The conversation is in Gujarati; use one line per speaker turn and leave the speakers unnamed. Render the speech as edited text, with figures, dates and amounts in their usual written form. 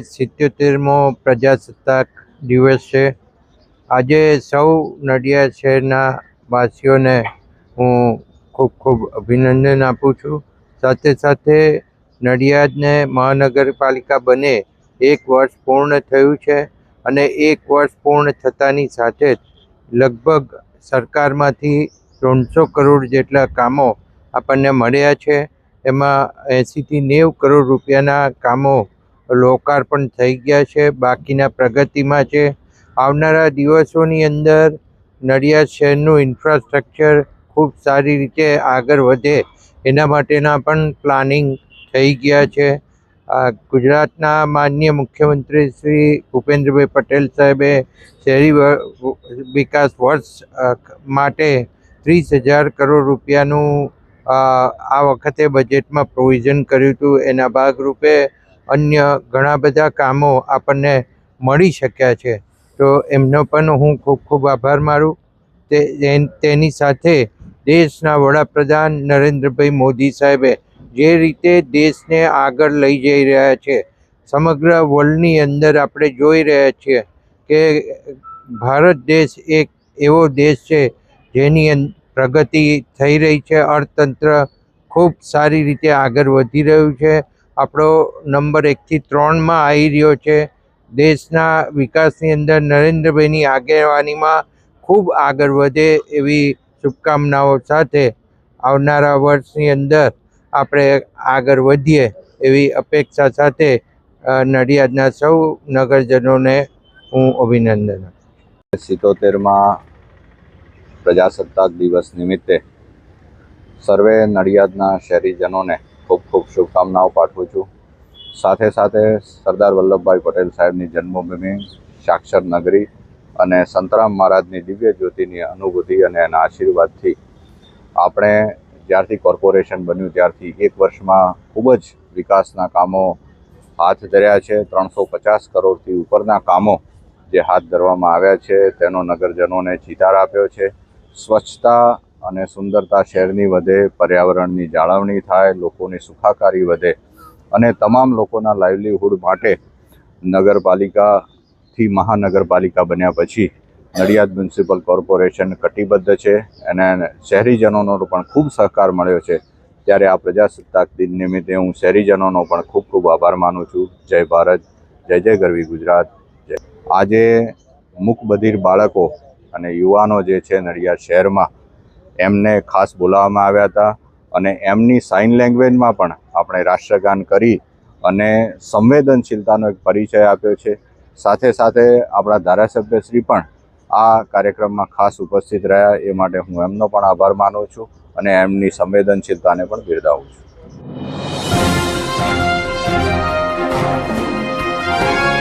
77મો પ્રજાસત્તાક દિવસ છે। આજે સૌ નડિયાદ શહેરના વાસીઓને હું ખૂબ ખૂબ અભિનંદન આપું છું। સાથે સાથે નડિયાદને મહાનગરપાલિકા બને 1 વર્ષ પૂર્ણ થયું છે અને 1 વર્ષ પૂર્ણ થતાની સાથે જ લગભગ સરકારમાંથી 300 કરોડ જેટલા કામો આપણને મળ્યા છે। એમાં 80 થી 90 કરોડ રૂપિયાના કામો લોકાર્પણ થઈ ગયા છે, બાકીના પ્રગતિમાં છે। આવનારા દિવસોની અંદર નડિયાદ શહેરનું ઇન્ફ્રાસ્ટ્રક્ચર ખૂબ સારી રીતે આગળ વધે એના માટેના પણ પ્લાનિંગ થઈ ગયા છે। ગુજરાતના માનનીય મુખ્યમંત્રી શ્રી ભૂપેન્દ્રભાઈ પટેલ સાહેબે શહેરી વિકાસ વર્ષ માટે 30,000 કરોડ રૂપિયાનું આ વખતે બજેટમાં પ્રોવિઝન કર્યું હતું। એના ભાગરૂપે અન્ય ઘણા બધા કામો આપણને મળી શક્યા છે, તો એમનો પણ હું ખૂબ ખૂબ આભાર માનું। તેની સાથે દેશના વડાપ્રધાન નરેન્દ્રભાઈ મોદી સાહેબે જે રીતે દેશને આગળ લઈ જઈ રહ્યા છે, સમગ્ર વર્લ્ડની અંદર આપણે જોઈ રહ્યા છીએ કે ભારત દેશ એક એવો દેશ છે જેની પ્રગતિ થઈ રહી છે। અર્થતંત્ર ખૂબ સારી રીતે આગળ વધી રહ્યું છે। આપણો નંબર 1 થી 3માં આવી રહ્યો છે। દેશના વિકાસની અંદર નરેન્દ્રભાઈની આગેવાનીમાં ખૂબ આગળ વધે એવી શુભકામનાઓ સાથે આવનારા વર્ષની અંદર આપણે આગળ વધીએ એવી અપેક્ષા સાથે નડિયાદના સૌ નગરજનોને હું અભિનંદન આપું।
77માં પ્રજાસત્તાક દિવસ નિમિત્તે સર્વે નડિયાદના શહેરીજનોને ખૂબ ખૂબ શુભકામનાઓ પાઠવું છું। સાથે સાથે સરદાર વલ્લભભાઈ પટેલ સાહેબની જન્મભૂમિ સાક્ષર નગરી અને સંતરામ મહારાજની દિવ્ય જ્યોતિની અનુભૂતિ અને એના આશીર્વાદથી આપણે જ્યારથી કોર્પોરેશન બન્યું ત્યારથી 1 વર્ષમાં ખૂબ જ વિકાસના કામો હાથ ધર્યા છે। 350 કરોડથી ઉપરના કામો જે હાથ ધરવામાં આવ્યા છે તેનો નગરજનોને ચિતાર આપ્યો છે। સ્વચ્છતા અને સુંદરતા શહેરની વધે, પર્યાવરણની જાળવણી થાય, લોકોની સુખાકારી વધે અને તમામ લોકોના લાઇવલીહુડ માટે નગરપાલિકાથી મહાનગરપાલિકા બન્યા પછી નડિયાદ મ્યુનિસિપલ કોર્પોરેશન કટિબદ્ધ છે અને શહેરીજનોનો પણ ખૂબ સહકાર મળ્યો છે। ત્યારે આ પ્રજાસત્તાક દિન નિમિત્તે હું શહેરીજનોનો પણ ખૂબ ખૂબ આભાર માનું છું। જય ભારત, જય જય ગરવી ગુજરાત। આજે મૂકબધિર બાળકો અને યુવાનો જે છે નડિયાદ શહેરમાં એમને ખાસ બોલાવવામાં આવ્યા હતા અને એમની સાઇન લેંગ્વેજમાં પણ આપણે રાષ્ટ્રગાન કરી અને સંવેદનશીલતાનો એક પરિચય આપ્યો છે। સાથે સાથે આપણા ધારાસભ્યશ્રી પણ આ કાર્યક્રમમાં ખાસ ઉપસ્થિત રહ્યા, એ માટે હું એમનો પણ આભાર માનું છું અને એમની સંવેદનશીલતાને પણ બિરદાવું છું।